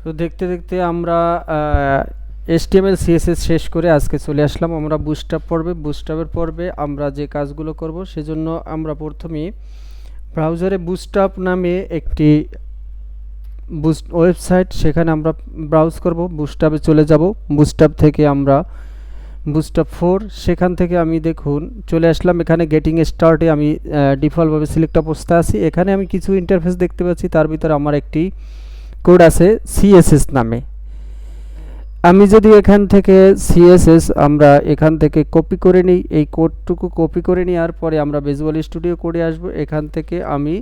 তো দেখতে দেখতে আমরা HTML CSS শেষ করে আজকে চলে আসলাম আমরা বুস্টআপ পর্বে। বুস্টআপের পর্বে আমরা যে কাজগুলো করব সেজন্য আমরা প্রথমে ব্রাউজারে বুস্টআপ নামে একটি ওয়েবসাইট, সেখানে আমরা ব্রাউজ করব। বুস্টআপে চলে যাব। বুস্টআপ থেকে আমরা বুস্টআপ 4, সেখান থেকে আমি দেখুন চলে আসলাম এখানে গেটিং স্টার্টে। আমি ডিফল্টভাবে সিলেক্ট অবস্থায় আছি। এখানে আমি কিছু ইন্টারফেস দেখতে পাচ্ছি, তার ভিতরে আমার একটি কোড আছে CSS নামে। আমি যদি এখান থেকে CSS আমরা এখান থেকে কপি করে নিই, এই কোডটুকু কপি করে নেওয়ার পরে আমরা ভিজুয়াল স্টুডিও কোডে আসব। এখান থেকে আমি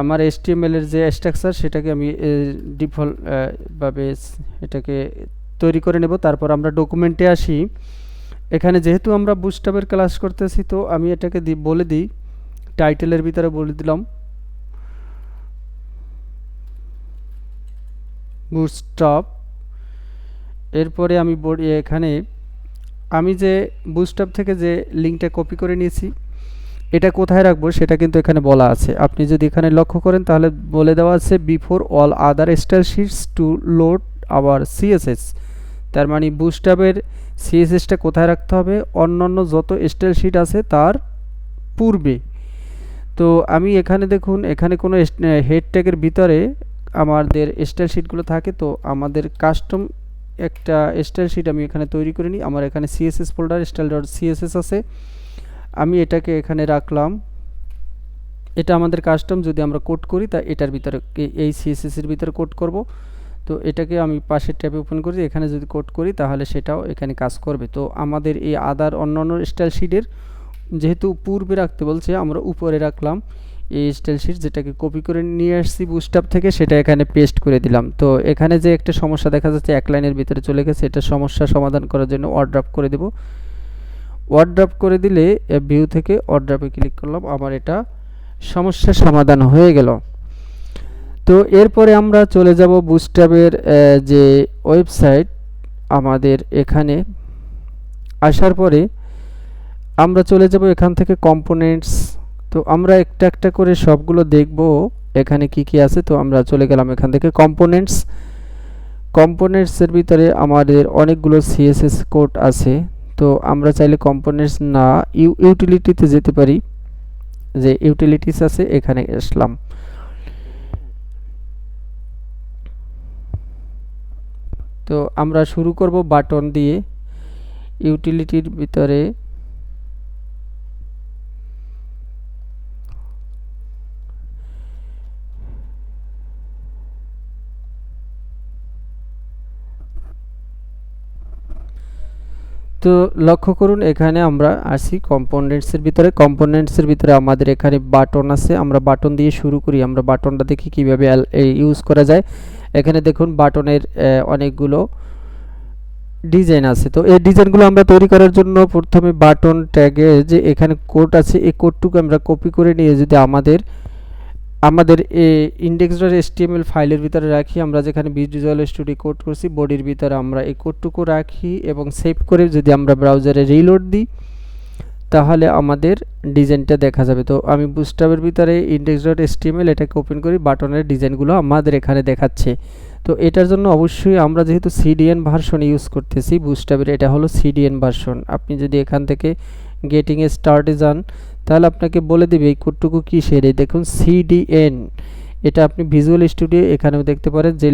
আমার HTML এর যে স্ট্রাকচার সেটাকে আমি ডিফল্ট ভাবে এটাকে তৈরি করে নেব। তারপর আমরা ডকুমেন্টে আসি। এখানে যেহেতু আমরা বুস্টআপের ক্লাস করতেছি, তো আমি এটাকে বলে দিই, টাইটেলের ভিতরে বলে দিলাম বুস্টআপ। এরপরে আমি এখানে আমি যে বুস্টআপ থেকে যে লিঙ্কটা কপি করে নিয়েছি এটা কোথায় রাখবো সেটা কিন্তু এখানে বলা আছে। আপনি যদি এখানে লক্ষ্য করেন তাহলে বলে দেওয়া আছে before all other style sheets to load our CSS। তার মানে বুস্টআপের CSSটা কোথায় রাখতে হবে? অন্যান্য যত স্টাইল শিট আছে তার পূর্বে। তো আমি এখানে দেখুন, এখানে কোনো হেড ট্যাগের ভিতরে আমাদের স্টাইল শিটগুলো থাকে। তো আমাদের কাস্টম একটা স্টাইল শিট আমি এখানে তৈরি করে নিই। আমার এখানে CSS ফোল্ডার style.css আছে, আমি এটাকে এখানে রাখলাম। এটা আমাদের কাস্টম, যদি আমরা কোড করি তা এটার ভিতরে এই CSS এর ভিতরে কোড করব। তো এটাকে আমি পাশের ট্যাবে ওপেন করি, এখানে যদি কোড করি তাহলে সেটাও এখানে কাজ করবে। তো আমাদের এই আদার অন্যান্য স্টাইল শিটের যেহেতু পূর্বে রাখতে বলছে, আমরা উপরে রাখলাম এই স্টাইল শিট, যেটাকে কপি করে নিয়ে আসছি বুস্টআপ থেকে, সেটা এখানে পেস্ট করে দিলাম। তো এখানে যে একটা সমস্যা দেখা যাচ্ছে এক লাইনের ভিতরে চলে গেছে, এটা সমস্যা সমাধান করার জন্য ওয়ার্ড্রপ করে দেব। ওয়ার্ড্রপ করে দিলে ভিউ থেকে ওয়ার্ড্রপে ক্লিক করলাম, আমার এটা সমস্যা সমাধান হয়ে গেল। তো এরপরে আমরা চলে যাব বুস্টআপের যে ওয়েবসাইট, আমাদের এখানে আসার পরে আমরা চলে যাব এখান থেকে কম্পোনেন্টস। তো আমরা একটা একটা করে সবগুলো দেখব এখানে কি কি আছে। তো আমরা চলে গেলাম এখান থেকে কম্পোনেন্টসের ভিতরে আমাদের অনেকগুলো CSS কোড আছে। তো আমরা চাইলে কম্পোনেন্টস না ইউটিলিটিতে যেতে পারি, যে ইউটিলিটিস আছে এখানে আসলাম। তো আমরা শুরু করব বাটন দিয়ে। ইউটিলিটির ভিতরে তো লক্ষ্য করুন এখানে আমরা আসি কম্পোনেন্টসের ভিতরে। কম্পোনেন্টসের ভিতরে আমাদের এখানে বাটন আছে, আমরা বাটন দিয়ে শুরু করি। আমরা বাটনটা দেখি কিভাবে ইউজ করা যায়। এখানে দেখুন বাটনের অনেকগুলো ডিজাইন আছে। তো এই ডিজাইনগুলো আমরা তৈরি করার জন্য প্রথমে বাটন ট্যাগে যে এখানে কোড আছে, এই কোডটুকু আমরা কপি করে নিয়ে যদি আমাদের index.html ফাইলের ভিতরে রাখি, আমরা যেখানে ভিজুয়াল স্টুডিও কোড করছি বডির ভিতরে আমরা এই কোডটুকু রাখি এবং সেভ করে যদি আমরা ব্রাউজারে রিলোড দিই তাহলে আমাদের ডিজাইনটা দেখা যাবে। তো আমি বুস্টআপের ভিতরে index.html এটাকে ওপেন করি, বাটনের ডিজাইনগুলো আমাদের এখানে দেখাচ্ছে। তো এটার জন্য অবশ্যই আমরা যেহেতু CDN ভার্সন ইউজ করতেছি বুস্টআপের, এটা হলো CDN ভার্সন। আপনি যদি এখান থেকে গেটিং স্টার্টে যান তাহলে আপনাকে বলে দিবে এই কোডটুকু কি সেরে। দেখুন CDN, এটা আপনি ভিজুয়াল স্টুডিও এখানেও দেখতে পারেন যে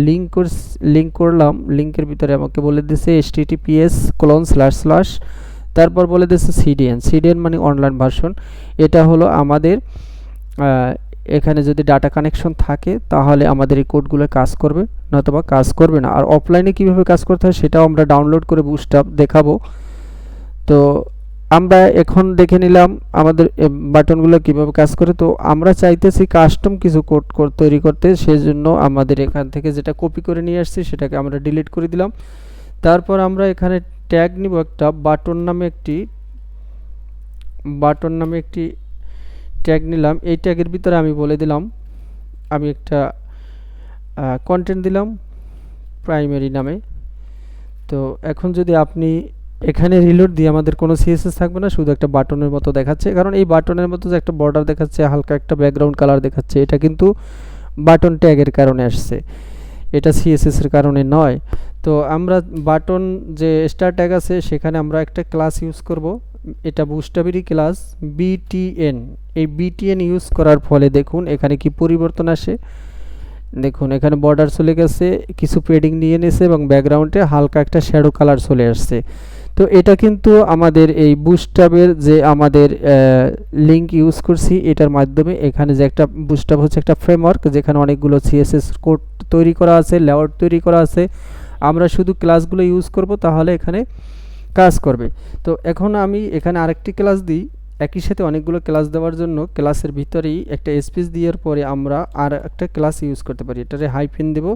লিঙ্ক করলাম, লিঙ্কের ভিতরে আমাকে বলে দিয়েছে https:// তারপর বলে দিয়েছে CDN মানে অনলাইন ভার্সন। এটা হলো আমাদের এখানে যদি ডাটা কানেকশন থাকে তাহলে আমাদের এই কোডগুলো কাজ করবে, নতুবা কাজ করবে না। আর অফলাইনে কিভাবে কাজ করতে হয় সেটাও আমরা ডাউনলোড করে বুস্টআপ দেখাবো। তো আমরা এখন দেখে নিলাম আমাদের বাটনগুলো কিভাবে কাজ করে। তো আমরা চাইতেছি কাস্টম কিছু কোড তৈরি করতে, সেজন্য আমাদের এখান থেকে যেটা কপি করে নিয়ে আসছি সেটাকে আমরা ডিলিট করে দিলাম। তারপর আমরা এখানে ট্যাগ নিব একটা, বাটন নামে একটি ট্যাগ নিলাম। এই ট্যাগের ভিতরে আমি বলে দিলাম, আমি একটা কন্টেন্ট দিলাম প্রাইমারি নামে। তো এখন যদি আপনি এখানে রিলোড দিয়ে আমাদের কোনো CSS থাকবে না, শুধু একটা বাটনের মতো দেখাচ্ছে। কারণ এই বাটনের মতো যে একটা বর্ডার দেখাচ্ছে, হালকা একটা ব্যাকগ্রাউন্ড কালার দেখাচ্ছে, এটা কিন্তু বাটন ট্যাগের কারণে আসছে। এটা সিএসএস এর কারণে নয়। তো আমরা বাটন যে স্টার ট্যাগ আছে সেখানে আমরা একটা ক্লাস ইউজ করব, এটা বুস্টাবেরই ক্লাস বিটিএন। এই বিটিএন ইউজ করার ফলে দেখুন এখানে কি পরিবর্তন আসে। দেখুন এখানে বর্ডার চলে গেছে, কিছু পেডিং নিয়ে নিয়েছে এবং ব্যাকগ্রাউন্ডে হালকা একটা শ্যাডো কালার চলে আসছে। তো এটা কিন্তু আমাদের এই বুস্টাবের যে আমাদের লিঙ্ক ইউজ করছি এটার মাধ্যমে, এখানে যে একটা বুস্টাব হচ্ছে একটা ফ্রেমওয়ার্ক যেখানে অনেকগুলো সিএসএস কোড তৈরি করা আছে, লেআউট তৈরি করা আছে। আমরা শুধু ক্লাসগুলো ইউজ করব, তাহলে এখানে কাজ করবে। তো এখন আমি এখানে আরেকটি ক্লাস দিই, একই সাথে অনেকগুলো ক্লাস দেওয়ার জন্য ক্লাসের ভিতরেই একটা স্পেস দেওয়ার পরে আমরা আর একটা ক্লাস ইউজ করতে পারি। এটারে হাইফেন দেব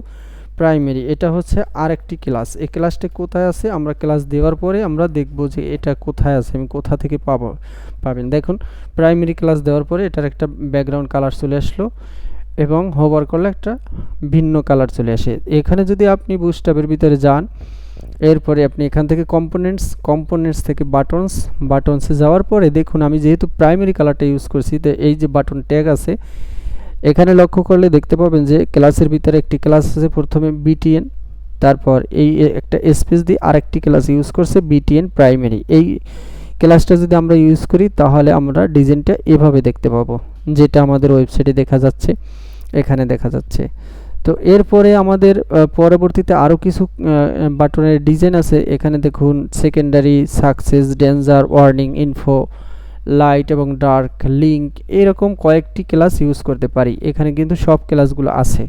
প্রাইমারি, এটা হচ্ছে আরেকটি ক্লাস। এই ক্লাসটা কোথায় আছে আমরা ক্লাস দেওয়ার পরে আমরা দেখব যে এটা কোথায় আছে, আমি কোথা থেকে পাবেন। দেখুন প্রাইমারি ক্লাস দেওয়ার পরে এটার একটা ব্যাকগ্রাউন্ড কালার চলে আসলো এবং হোভার করলে একটা ভিন্ন কালার চলে আসে। এখানে যদি আপনি বুস্টাবের ভিতরে যান, এরপরে আপনি এখান থেকে কম্পোনেন্টস থেকে বাটনসে যাওয়ার পরে দেখুন আমি যেহেতু প্রাইমারি কালারটা ইউজ করছি, তো এই যে বাটন ট্যাগ আছে এখানে লক্ষ্য করলে দেখতে পাবেন যে ক্লাসের ভিতরে একটি ক্লাস আছে প্রথমে বিটিএন, তারপর এই একটা স্পেস দিয়ে আরেকটি ক্লাস ইউজ করছে বিটিএন প্রাইমারি। এই ক্লাসটা যদি আমরা ইউজ করি তাহলে আমরা ডিজাইনটা এভাবে দেখতে পাবো, যেটা আমাদের ওয়েবসাইটে দেখা যাচ্ছে, এখানে দেখা যাচ্ছে। তো এরপরে আমাদের পরবর্তীতে আরও কিছু বাটনের ডিজাইন আছে। এখানে দেখুন secondary, success, danger, warning, info, light এবং ডার্ক, লিঙ্ক, এরকম কয়েকটি ক্লাস ইউজ করতে পারি। এখানে কিন্তু সব ক্লাসগুলো আছে,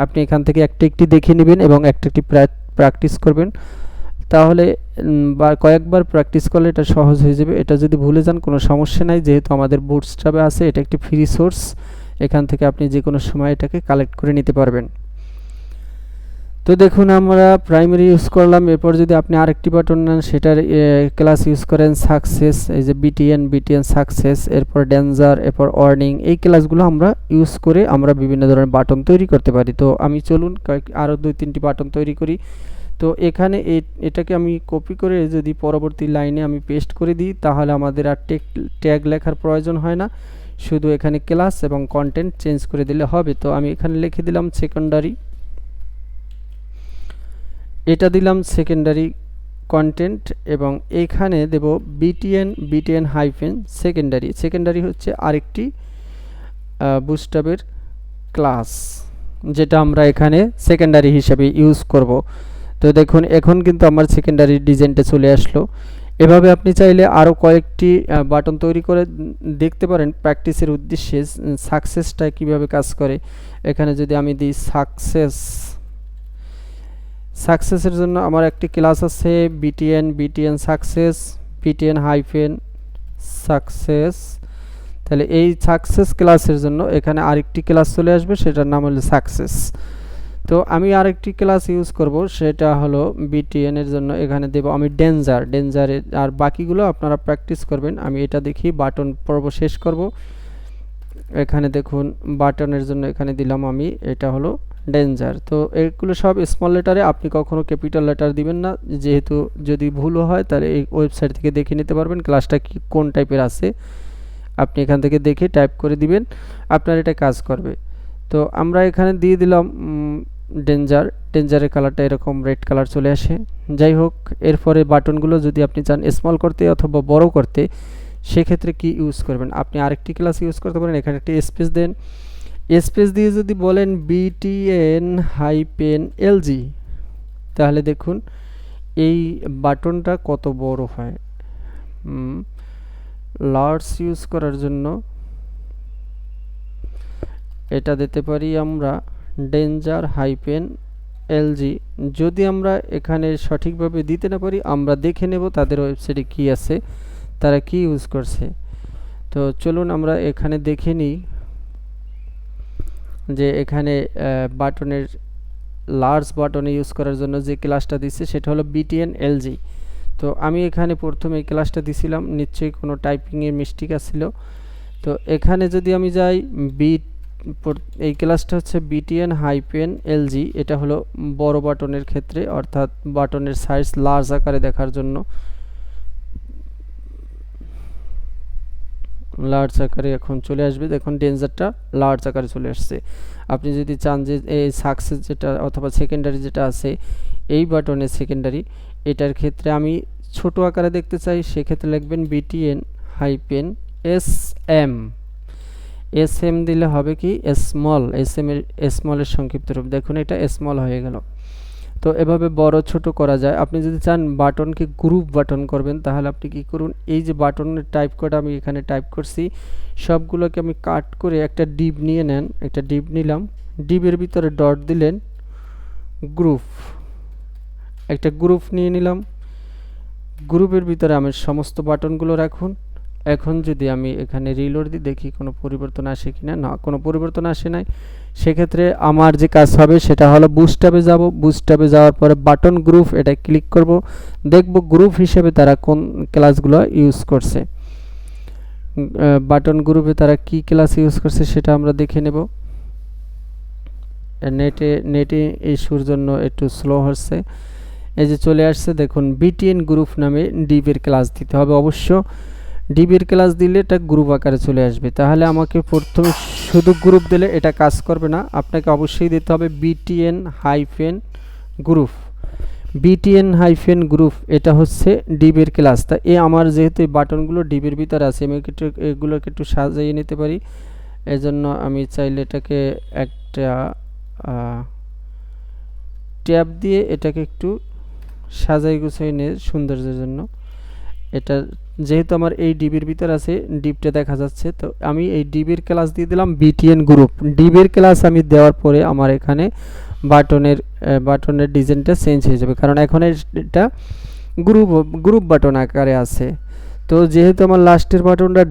আপনি এখান থেকে একটা একটি দেখে নেবেন এবং একটা একটি প্র্যাকটিস করবেন, তাহলে বা কয়েকবার প্র্যাকটিস করলে এটা সহজ হয়ে যাবে। এটা যদি ভুলে যান কোনো সমস্যা নাই, যেহেতু আমাদের বুটস্ট্র্যাপে আছে, এটা একটি ফ্রি সোর্স, এখান থেকে আপনি যে কোনো সময় এটাকে কালেক্ট করে নিতে পারবেন। তো দেখুন আমরা প্রাইমারি ইউজ করলাম, এরপর যদি আপনি আরেকটি বাটন নেন সেটার ক্লাস ইউজ করেন সাকসেস, এই যে বিটিএন সাকসেস, এরপর ডেঞ্জার, এরপর ওয়ার্নিং, এই ক্লাসগুলো আমরা ইউজ করে আমরা বিভিন্ন ধরনের বাটন তৈরি করতে পারি। তো আমি চলুন আরও 2-3টি বাটন তৈরি করি। তো এখানে এটাকে আমি কপি করে যদি পরবর্তী লাইনে আমি পেস্ট করে দিই তাহলে আমাদের আর ট্যাগ লেখার প্রয়োজন হয় না, শুধু এখানে ক্লাস এবং কন্টেন্ট চেঞ্জ করে দিলে হবে। তো আমি এখানে লিখে দিলাম সেকেন্ডারি, এটা দিলাম সেকেন্ডারি কন্টেন্ট এবং এখানে দেব বিটিএন হাইফেন সেকেন্ডারি হচ্ছে আরেকটি বুস্টাবের ক্লাস, যেটা আমরা এখানে সেকেন্ডারি হিসেবে ইউজ করব। তো দেখুন এখন কিন্তু আমার সেকেন্ডারি ডিজাইনটা চলে আসলো। এভাবে আপনি চাইলে আরও কয়েকটি বাটন তৈরি করে দেখতে পারেন প্র্যাকটিসের উদ্দেশ্যে সাকসেসটা কিভাবে কাজ করে। এখানে যদি আমি দিই সাকসেসের জন্য আমার একটি ক্লাস আছে BTN success, BTN hyphen success. তাহলে এই সাকসেস ক্লাসের জন্য এখানে আরেকটি ক্লাস চলে আসবে, সেটার নাম হলো সাকসেস। তো আমি আরেকটি ক্লাস ইউজ করব, সেটা হলো বিটিএন এর জন্য এখানে দেব আমি ডেঞ্জারের, আর বাকিগুলো আপনারা প্র্যাকটিস করবেন। আমি এটা দেখি বাটন পর্ব শেষ করব। এখানে দেখুন বাটনের জন্য এখানে দিলাম আমি, এটা হলো ডেঞ্জার। তো এগুলো সব স্মল লেটারে, আপনি কখনো ক্যাপিটাল লেটার দিবেন না, যেহেতু যদি ভুলও হয় তাহলে এই ওয়েবসাইট থেকে দেখে নিতে পারবেন ক্লাসটা কি কোন টাইপের আছে, আপনি এখান থেকে দেখে টাইপ করে দিবেন, আপনার এটা কাজ করবে। তো আমরা এখানে দিয়ে দিলাম ডেঞ্জারের কালারটা এরকম রেড কালার চলে আসে। যাই হোক, এরপরে বাটনগুলো যদি আপনি চান স্মল করতে অথবা বড় করতে, সেক্ষেত্রে কি ইউজ করবেন, আপনি আরেকটি ক্লাস ইউজ করতে পারেন। এখানে একটি স্পেস দেন, স্পেস দিয়ে যদি বলেন বিটিএন হাইপেন এলজি, তাহলে দেখুন এই বাটনটা কত বড় হয়। লার্জ ইউজ করার জন্য এটা দিতে পারি আমরা ডেঞ্জার হাইপেন এলজি। যদি আমরা এখানে সঠিকভাবে দিতে না পারি, আমরা দেখে নেব তাদের ওয়েবসাইটে কি আছে, তারা কি ইউজ করছে। তো চলুন আমরা এখানে দেখে নিই যে এখানে বাটনের লার্জ বাটনে ইউজ করার জন্য যে ক্লাসটা দিচ্ছে সেটা হলো বিটিএন এলজি। তো আমি এখানে প্রথমে এই ক্লাসটা দিছিলাম, নিশ্চয়ই কোনো টাইপিংয়ের মিস্টেক আছিল। তো এখানে যদি আমি যাই এই ক্লাসটা হচ্ছে বিটিএন হাইপেন এলজি, এটা হলো বড় বাটনের ক্ষেত্রে, অর্থাৎ বাটনের সাইজ লার্জ আকারে দেখার জন্য। লার্জ আকারে এখন চলে আসবে। দেখুন ডেঞ্জারটা লার্জ আকারে চলে আসছে। আপনি যদি চান যে এই সাকসেস যেটা অথবা সেকেন্ডারি যেটা আছে এই বাটনের সেকেন্ডারি, এটার ক্ষেত্রে আমি ছোট আকারে দেখতে চাই, সেক্ষেত্রে লিখবেন BTN হাইপেন SM। SM দিলে হবে কি স্মল, SM এর স্মলের সংক্ষিপ্ত রূপ। দেখুন এটা স্মল হয়ে গেল। তো এভাবে বড় ছোট করা যায়। আপনি যদি চান বাটনকে গ্রুপ বাটন করবেন, তাহলে আপনি কি করুন, এই যে বাটনের টাইপ কোড আমি এখানে টাইপ করছি সবগুলোকে আমি কাট করে একটা ডিপ নিয়ে নেন। একটা ডিপ নিলাম, ডিপের ভিতরে ডট দিলেন, গ্রুপ, একটা গ্রুপ নিয়ে নিলাম। গ্রুপের ভিতরে আমার সমস্ত বাটনগুলো রাখুন। এখন যদি আমি এখানে রিলোড দিই, দেখি কোনো পরিবর্তন আসে কিনা। না, কোনো পরিবর্তন আসে নাই। সেক্ষেত্রে আমার যে কাজ হবে সেটা হলো বুস্টআপে যাব। বুস্টআপে যাওয়ার পরে বাটন গ্রুপ, এটা ক্লিক করব, দেখব গ্রুপ হিসেবে তারা কোন ক্লাসগুলো ইউজ করছে। বাটন গ্রুপে তারা কি ক্লাস ইউজ করছে সেটা আমরা দেখে নেব। নেটে ইস্যুর জন্য একটু স্লো হচ্ছে। এই যে চলে আসছে, দেখুন BTN গ্রুপ নামে ডিবের ক্লাস দিতে হবে অবশ্য। ডিবের ক্লাস দিলে এটা গ্রুপ আকারে চলে আসবে। তাহলে আমাকে প্রথমে শুধু গ্রুপ দিলে এটা কাজ করবে না, আপনাকে অবশ্যই দিতে হবে BTN hyphen group. BTN hyphen group এটা হচ্ছে ডিবের ক্লাস। তা আমার যেহেতু এই বাটনগুলো ডিবের ভিতরে আছে, আমি এগুলোকে একটু সাজিয়ে নিতে পারি। এজন্য আমি চাইলে এটাকে একটা ট্যাব দিয়ে এটাকে একটু সাজাই গুছাই নিয়ে সৌন্দর্যের জন্য, এটা যেহেতু আমার এই ডিবির ভিতর আছে, ডিবটা দেখা যাচ্ছে, তো আমি এই ডিবির ক্লাস দিয়ে দিলাম BTN গ্রুপ। ডিবির ক্লাস আমি দেওয়ার পরে আমার এখানে বাটনের ডিজাইনটা চেঞ্জ হয়ে যাবে, কারণ এখন এটা গ্রুপ বাটন আকারে আছে। তো যেহেতু আমার লাস্টের বাটনটা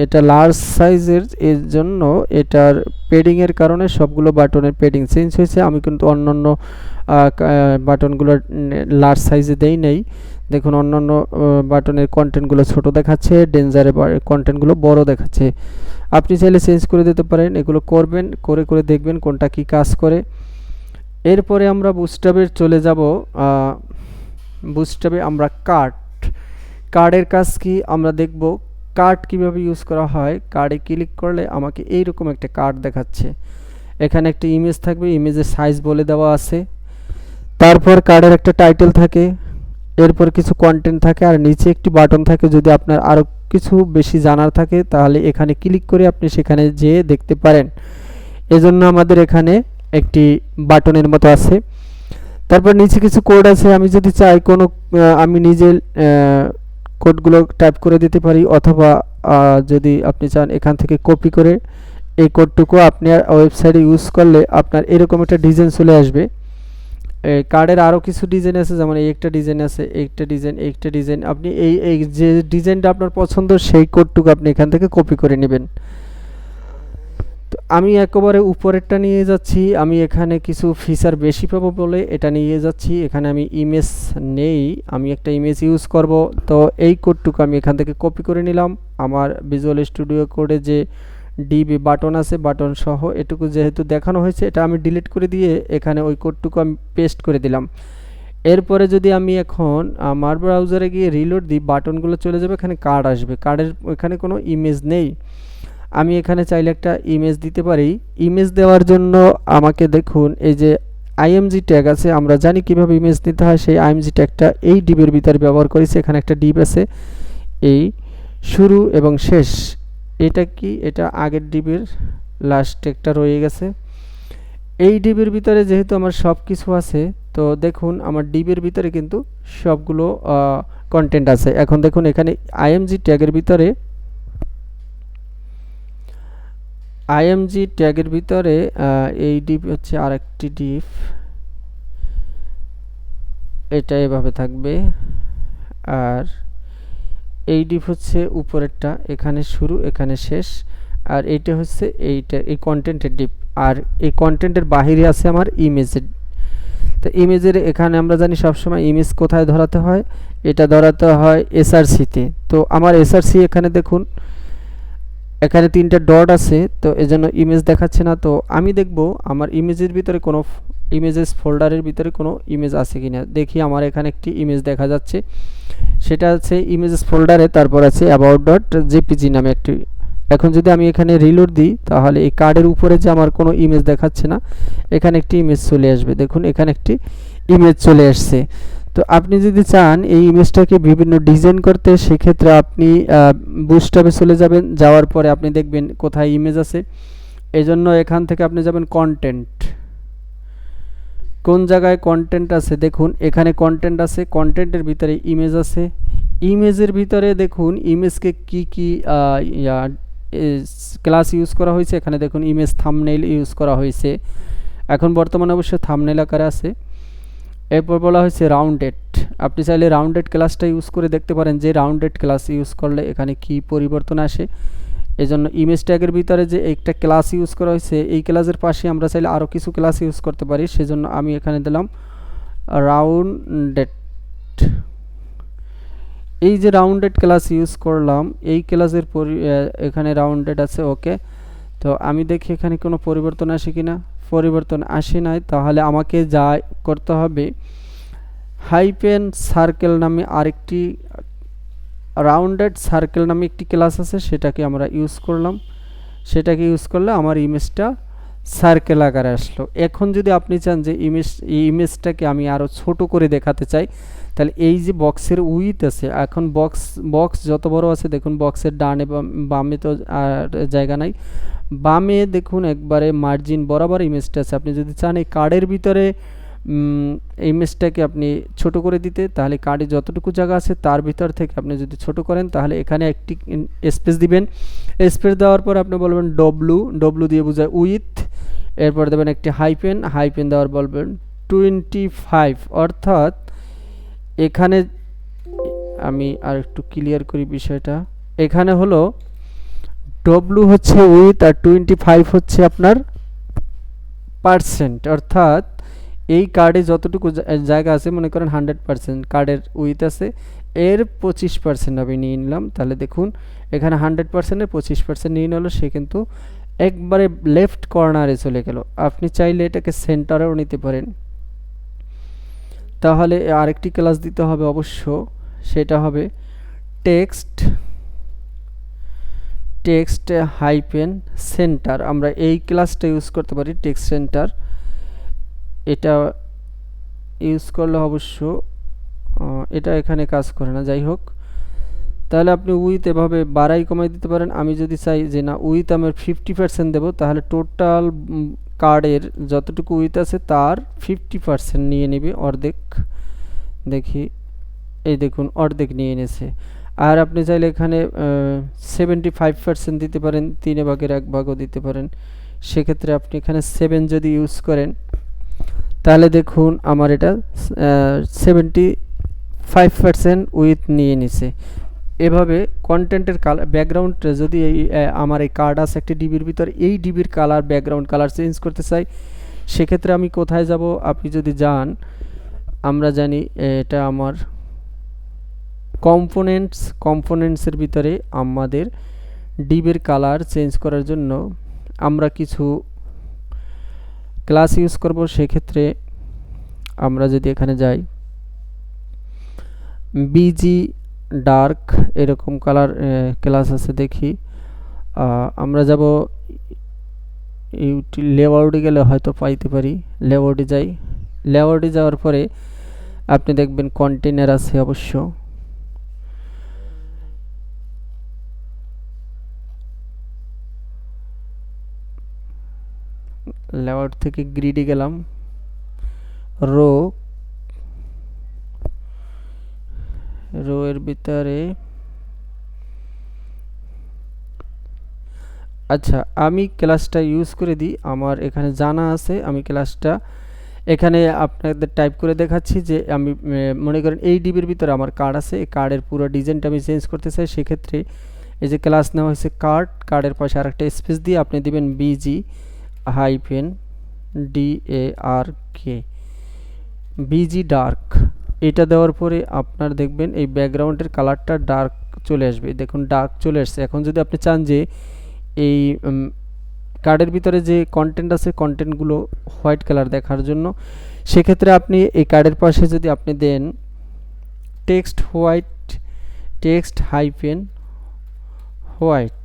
এটা লার্জ সাইজের, এর জন্য এটার পেডিংয়ের কারণে সবগুলো বাটনের পেডিং চেঞ্জ হয়েছে। আমি কিন্তু অন্যান্য বাটনগুলো লার্জ সাইজে দেই নেই। দেখুন অন্যান্য বাটনের কন্টেন্টগুলো ছোট দেখাচ্ছে, ডেঞ্জারের কন্টেন্টগুলো বড় দেখাচ্ছে। আপনি চাইলে চেঞ্জ করে দিতে পারেন। এগুলো করবেন, করে দেখবেন কোনটা কি কাজ করে। এরপরে আমরা বুস্টআপে চলে যাব। বুস্টআপে আমরা কার্ডের কাজ কি আমরা দেখব। কার্ড কিভাবে ইউজ করা হয়। কার্ডে ক্লিক করলে আমাকে এইরকম একটা কার্ড দেখাচ্ছে। এখানে একটা ইমেজ থাকবে, ইমেজের সাইজ বলে দেওয়া আছে। তারপর কার্ডের একটা টাইটেল থাকে, এরপর কিছু কন্টেন্ট থাকে, আর নিচে একটি বাটন থাকে। যদি আপনার আরও কিছু বেশি জানার থাকে তাহলে এখানে ক্লিক করে আপনি সেখানে যেয়ে দেখতে পারেন। এজন্য আমাদের এখানে একটি বাটনের মতো আছে। তারপর নিচে কিছু কোড আছে। আমি যদি চাই কোনো আমি নিজে কোডগুলো টাইপ করে দিতে পারি, অথবা যদি আপনি চান এখান থেকে কপি করে এই কোডটুকু আপনার ওয়েবসাইটে ইউজ করলে আপনার এরকম একটা ডিজাইন চলে আসবে। কার্ডের আরও কিছু ডিজাইন আছে, যেমন এই একটা ডিজাইন আছে, একটা ডিজাইন। আপনি এই যে ডিজাইনটা আপনার পছন্দ সেই কোডটুকু আপনি এখান থেকে কপি করে নেবেন। তো আমি একেবারে উপরেরটা নিয়ে যাচ্ছি। আমি এখানে কিছু ফিচার বেশি পাবো বলে এটা নিয়ে যাচ্ছি। এখানে আমি ইমেজ নেই, আমি একটা ইমেজ ইউজ করব। তো এই কোডটুকু আমি এখান থেকে কপি করে নিলাম। আমার ভিজুয়াল স্টুডিও কোডে যে ডিবি বাটন আছে, বাটন সহ এটুকু যেহেতু দেখানো হয়েছে, এটা আমি ডিলিট করে দিয়ে এখানে ওই কোডটুকু আমি পেস্ট করে দিলাম। এরপরে যদি আমি এখন আমার ব্রাউজারে গিয়ে রিলোড দিই, বাটনগুলো চলে যাবে, এখানে কার্ড আসবে। কার্ডের এখানে কোনো ইমেজ নেই। আমি এখানে চাইলে একটা ইমেজ দিতে পারি। ইমেজ দেওয়ার জন্য আমাকে দেখুন এই যে আইএমজি ট্যাগ আছে, আমরা জানি কিভাবে ইমেজ দিতে হয়। সেই আইএমজি ট্যাগটা এই ডিবের ভিতরে ব্যবহার করেছি। এখানে একটা ডিব আছে, এই শুরু এবং শেষ। এটা কি, এটা আগের ডিবের লাস্ট ট্যাগটা রয়ে গেছে। এই ডিবের ভিতরে যেহেতু আমার সব কিছু আছে, তো দেখুন আমার ডিবের ভিতরে কিন্তু সবগুলো কন্টেন্ট আছে। এখন দেখুন এখানে আইএমজি ট্যাগের ভিতরে এই ডিপ হচ্ছে আরেকটি ডিপ, এটা এভাবে থাকবে। আর এই ডিপ হচ্ছে উপরেরটা, এখানে শুরু এখানে শেষ। আর এইটা হচ্ছে এই কন্টেন্টের ডিপ। আর এই কন্টেন্টের বাহিরে আছে আমার ইমেজের। তো ইমেজের এখানে আমরা জানি সবসময় ইমেজ কোথায় ধরাতে হয়, এটা ধরাতে হয় এসআরসিতে। তো আমার এসআরসি এখানে দেখুন এখানে 3টা ডট আছে, তো এজন্য ইমেজ দেখাচ্ছে না। তো আমি দেখব আমার ইমেজের ভিতরে কোনো ইমেজেস ফোল্ডারের ভিতরে কোনো ইমেজ আছে কিনা। দেখি আমার এখানে একটি ইমেজ দেখা যাচ্ছে, সেটা আছে ইমেজেস ফোল্ডারে, তারপর আছে অ্যাবাউট ডট জেপিজি নামে একটি। এখন যদি আমি এখানে রিলোড দিই তাহলে এই কার্ডের উপরে যে আমার কোনো ইমেজ দেখাচ্ছে না, এখানে একটি ইমেজ চলে আসবে। দেখুন এখানে একটি ইমেজ চলে আসছে। তো আপনি যদি চান এই ইমেজটাকে বিভিন্ন ডিজাইন করতে, সেক্ষেত্রে আপনি বুস্টআপে চলে যাবেন, যাওয়ার পরে আপনি দেখবেন কোথায় ইমেজ আছে। এজন্য এখান থেকে আপনি যাবেন কন্টেন্ট, কোন জায়গায় কন্টেন্ট আছে দেখুন এখানে কন্টেন্ট আছে, কন্টেন্টের ভিতরে ইমেজ আছে। ইমেজের ভিতরে দেখুন ইমেজকে কি কি ক্লাস ইউজ করা হয়েছে, এখানে দেখুন ইমেজ থাম্বনেইল ইউজ করা হয়েছে, এখন বর্তমানে অবশ্য থাম্বনেইল আকারে আছে। এরপর বলা হয়েছে রাউন্ডেড, আপনি চাইলে রাউন্ডেড ক্লাসটা ইউজ করে দেখতে পারেন যে রাউন্ডেড ক্লাস ইউজ করলে এখানে কি পরিবর্তন আসে। এজন্য ইমেজ ট্যাগের ভিতরে যে একটা ক্লাস ইউজ করা হয়েছে, এই ক্লাসের পাশে আমরা চাইলে আরও কিছু ক্লাস ইউজ করতে পারি, সেজন্য আমি এখানে দিলাম রাউন্ডেড। এই যে রাউন্ডেড ক্লাস ইউজ করলাম, এই ক্লাসের এখানে রাউন্ডেড আছে, ওকে। তো আমি দেখি এখানে কোনো পরিবর্তন আসে কিনা, পরিবর্তন আসে নাই। তাহলে আমাকে যা করতে হবে, হাইপেন সার্কেল নামে আরেকটি রাউন্ডেড সার্কেল নামে একটি ক্লাস আছে, সেটাকে আমরা ইউজ করলাম। সেটাকে ইউজ করলে আমার ইমেজটা সার্কেল আকারে আসলো। এখন যদি আপনি চান যে এই ইমেজটাকে আমি আরও ছোট করে দেখাতে চাই, তাহলে এই যে বক্সের উইথ আছে, এখন বক্স যত বড় আছে দেখুন বক্সের ডানে বামে তো আর জায়গা নাই, বামে দেখুন একবারে মার্জিন বরাবর ইমেজটা আছে। আপনি যদি চান এই কার্ডের ভিতরে ইমেজটাকে আপনি ছোট করে দিতে, তাহলে কার্ডে যতটুকু জায়গা আছে তার ভিতর থেকে আপনি যদি ছোট করেন, তাহলে এখানে একটি স্পেস দিবেন। স্পেস দেওয়ার পর আপনি বলবেন ডব্লু দিয়ে বোঝায় উইথ, এরপর দেবেন একটি হাইপেন দেওয়ার বলবেন 25, অর্থাৎ এখানে আমি আর একটু ক্লিয়ার করি বিষয়টা। এখানে হলো ডব্লু হচ্ছে উইথ আর 25 হচ্ছে আপনার পার্সেন্ট, অর্থাৎ এই কার্ডে যতটুকু জায়গা আছে, মনে করেন 100% কার্ডের উইথ আছে, এর 25% আমি নিয়ে নিলাম। তাহলে দেখুন এখানে 100%-এর 25% নিয়ে নিল, সে কিন্তু একবারে লেফট কর্নারে চলে গেল। আপনি চাইলে এটাকে সেন্টারেও নিতে পারেন। তাহলে আরেকটি ক্লাস দিতে হবে অবশ্য, সেটা হবে টেক্সট হাইপেন সেন্টার। আমরা এই ক্লাসটা ইউজ করতে পারি, টেক্সট সেন্টার। এটা ইউজ করলে অবশ্য এটা এখানে কাজ করে না, যাই হোক। তাহলে আপনি উইথ এভাবে বাড়াই কমাই দিতে পারেন। আমি যদি চাই যে না উইথ আমার 50% দেবো, তাহলে টোটাল কার্ডের যতটুকু উইথ আছে তার 50% নিয়ে নেবে, অর্ধেক। দেখি এই দেখুন অর্ধেক নিয়ে এনেছে। আর আপনি চাইলে এখানে 75% দিতে পারেন, 3/1 দিতে পারেন। সেক্ষেত্রে আপনি এখানে 7 যদি ইউজ করেন, তাহলে দেখুন আমার এটা 75% উইথ নিয়ে নিছে। এভাবে কন্টেন্টের কালার ব্যাকগ্রাউন্ড যদি আমার এই কার্ড আছে একটি ডিবির ভিতর, এই ডিবির কালার ব্যাকগ্রাউন্ড কালার চেঞ্জ করতে চাই, সেক্ষেত্রে আমি কোথায় যাব? আপনি যদি যান, আমরা জানি এটা আমার কম্পোনেন্টসের ভিতরে আমাদের ডিবির কালার চেঞ্জ করার জন্য আমরা কিছু ক্লাস ইউজ করব। সেক্ষেত্রে আমরা যদি এখানে যাই, বিজি ডার্ক এরকম কালার ক্লাস আছে, দেখি আমরা যাব লেআউটে গেলে হয়তো পাইতে পারি। লেআউটে যাই, লেআউটে যাওয়ার পরে আপনি দেখবেন কন্টেনার আছে অবশ্য। লেআউট থেকে গ্রিডে গেলাম, রো এর ভিতরে আচ্ছা আমি ক্লাসটা ইউজ করে দিই, আমার এখানে জানা আছে। আমি ক্লাসটা এখানে আপনাদের টাইপ করে দেখাচ্ছি যে আমি মনে করেন এই ডিবির ভিতরে আমার কার্ড আছে, এই কার্ডের পুরো ডিজাইনটা আমি চেঞ্জ করতে চাই। সেক্ষেত্রে এই যে ক্লাস নেওয়া হয়েছে কার্ডের পাশে আরেকটা স্পেস দিয়ে আপনি দিবেন busy hyphen DARK, busy dark. এটা দেওয়ার পরে আপনার দেখবেন এই ব্যাকগ্রাউন্ডের কালারটা ডার্ক চলে আসবে। দেখুন ডার্ক চলে আসছে। এখন যদি আপনি চান যে এই কার্ডের ভিতরে যে কন্টেন্ট আছে কন্টেন্টগুলো হোয়াইট কালার দেখার জন্য। সেক্ষেত্রে আপনি এই কার্ডের পাশে যদি আপনি দেন text white, text hyphen white,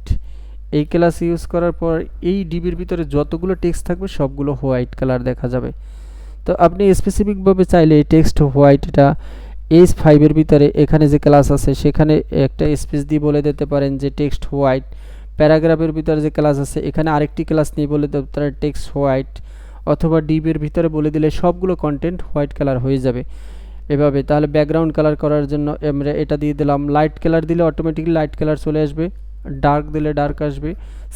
এই ক্লাস ইউজ করার পর এই ডিবির ভিতরে যতগুলো টেক্সট থাকবে সবগুলো হোয়াইট কালার দেখা যাবে। তো আপনি স্পেসিফিকভাবে চাইলে এই টেক্সট হোয়াইটটা H5 এর ভিতরে এখানে যে ক্লাস আছে সেখানে একটা স্পেস দিয়ে বলে দিতে পারেন যে টেক্সট হোয়াইট। প্যারাগ্রাফের ভিতরে যে ক্লাস আছে এখানে আরেকটি ক্লাস নিয়ে বলে দিতে পারেন টেক্সট হোয়াইট, অথবা ডিবির ভিতরে বলে দিলে সবগুলো কন্টেন্ট হোয়াইট কালার হয়ে যাবে এভাবে। তাহলে ব্যাকগ্রাউন্ড কালার করার জন্য আমরা এটা দিয়ে দিলাম, লাইট কালার দিলে অটোমেটিকলি লাইট কালার চলে আসবে, ডার্ক দিলে ডার্ক আসবে,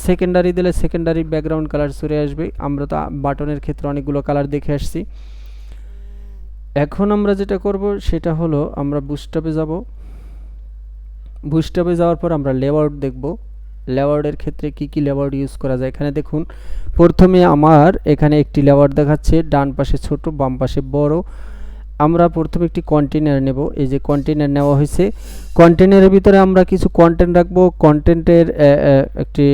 সেকেন্ডারি দিলে সেকেন্ডারি ব্যাকগ্রাউন্ড কালার চলে আসবে। আমরা তো বাটনের ক্ষেত্রে অনেকগুলো কালার দেখে আসছি। এখন আমরা যেটা করব সেটা হলো আমরা বুস্টআপে যাব। বুস্টআপে যাওয়ার পর আমরা লেআউট দেখব। লেআউটের ক্ষেত্রে কি কি লেআউট ইউজ করা যায় এখানে দেখুন। প্রথমে আমার এখানে একটি লেআউট দেখাচ্ছে, ডান পাশে ছোট বাম পাশে বড়। আমরা প্রথমে একটি কন্টেইনার নেব। এই যে কন্টেইনার নেওয়া হয়েছে, কন্টেইনারের ভিতরে আমরা কিছু কন্টেন্ট রাখবো। কন্টেন্টের একটি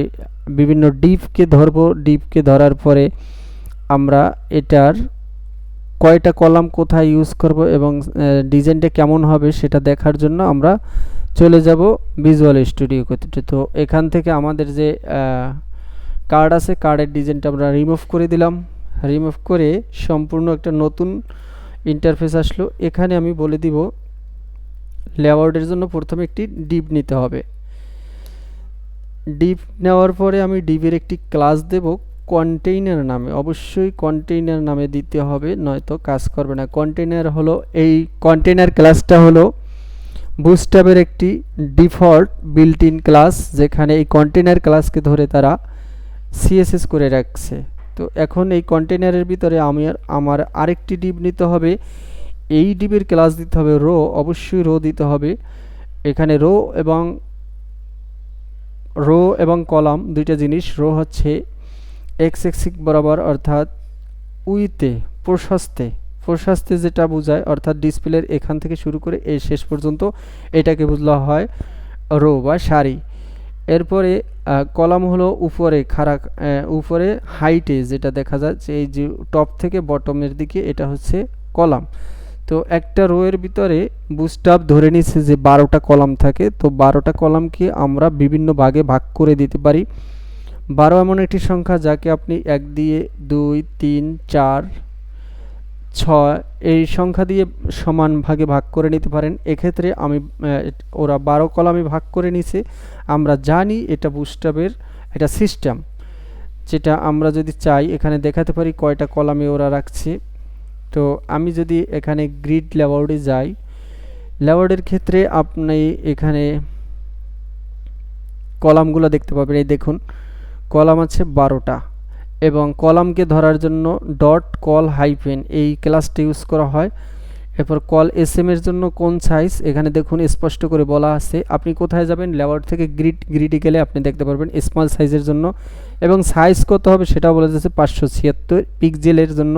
বিভিন্ন ডিপকে ধরব। ডিপকে ধরার পরে আমরা এটার কয়টা কলাম কোথায় ইউজ করব এবং ডিজাইনটা কেমন হবে সেটা দেখার জন্য আমরা চলে যাব ভিজুয়াল স্টুডিও করতে। তো এখান থেকে আমাদের যে কার্ড আছে কার্ডের ডিজাইনটা আমরা রিমুভ করে দিলাম। রিমুভ করে সম্পূর্ণ একটা নতুন ইন্টারফেস আসলো। এখানে আমি বলে দিব লেআউটের জন্য প্রথমে একটি ডিপ নিতে হবে। ডিপ নেওয়ার পরে আমি ডিপের একটি ক্লাস দেব কন্টেইনার নামে। অবশ্যই কন্টেইনার নামে দিতে হবে, নয়তো কাজ করবে না। কন্টেইনার হলো এই কন্টেইনার ক্লাসটা হলো বুস্টআপের একটি ডিফল্ট বিল্ট ইন ক্লাস, যেখানে এই কন্টেইনার ক্লাসকে ধরে তারা সিএসএস করে রাখছে। তো এখন এই কন্টেইনারের ভিতরে আমার আরেকটি ডিপ নিতে হবে। এই ডিপের ক্লাস দিতে হবে রো, অবশ্যই রো দিতে হবে। এখানে রো এবং কলাম দুইটা জিনিস। রো হচ্ছে এক্স এক্সিস বরাবর, অর্থাৎ উইতে প্রশস্তে যেটা বোঝায়, অর্থাৎ ডিসপ্লের এখান থেকে শুরু করে এই শেষ পর্যন্ত এটাকে বলা হয় রো বা সারি। এরপরে কলাম হলো উপরে হাইটে যেটা দেখা যাচ্ছে, এই যে টপ থেকে বটমের দিকে এটা হচ্ছে কলাম। তো একটা রো এর ভিতরে বুস্টআপ ধরে নিচ্ছে যে 12টা কলাম থাকে। তো 12টা কলামকে আমরা বিভিন্ন ভাগে ভাগ করে দিতে পারি। 12 এমন একটি সংখ্যা যাকে আপনি 1 দিয়ে 2, 3, 4, 6 এই সংখ্যা দিয়ে সমান ভাগে ভাগ করে নিতে পারেন। এক্ষেত্রে ওরা 12 কলামে ভাগ করে নিছে। আমরা জানি এটা বুস্টআপের এটা সিস্টেম, যেটা আমরা যদি চাই এখানে দেখাতে পারি কয়টা কলামে ওরা রাখছে। তো আমি যদি এখানে গ্রিড লেআউটে যাই, লেআউটের ক্ষেত্রে আপনি এখানে কলামগুলো দেখতে পাবেন। এই দেখুন কলাম আছে 12টা, এবং কলামকে ধরার জন্য ডট কল হাইফেন এই ক্লাসটা ইউজ করা হয়। এরপর কল এসএম এর জন্য কোন সাইজ এখানে দেখুন স্পষ্ট করে বলা আছে। আপনি কোথায় যাবেন, লেআউট থেকে গ্রিডে গেলে আপনি দেখতে পারবেন স্মল সাইজের জন্য, এবং সাইজ কত হবে সেটাও বলা যাচ্ছে 576 পিক্সেলের জন্য,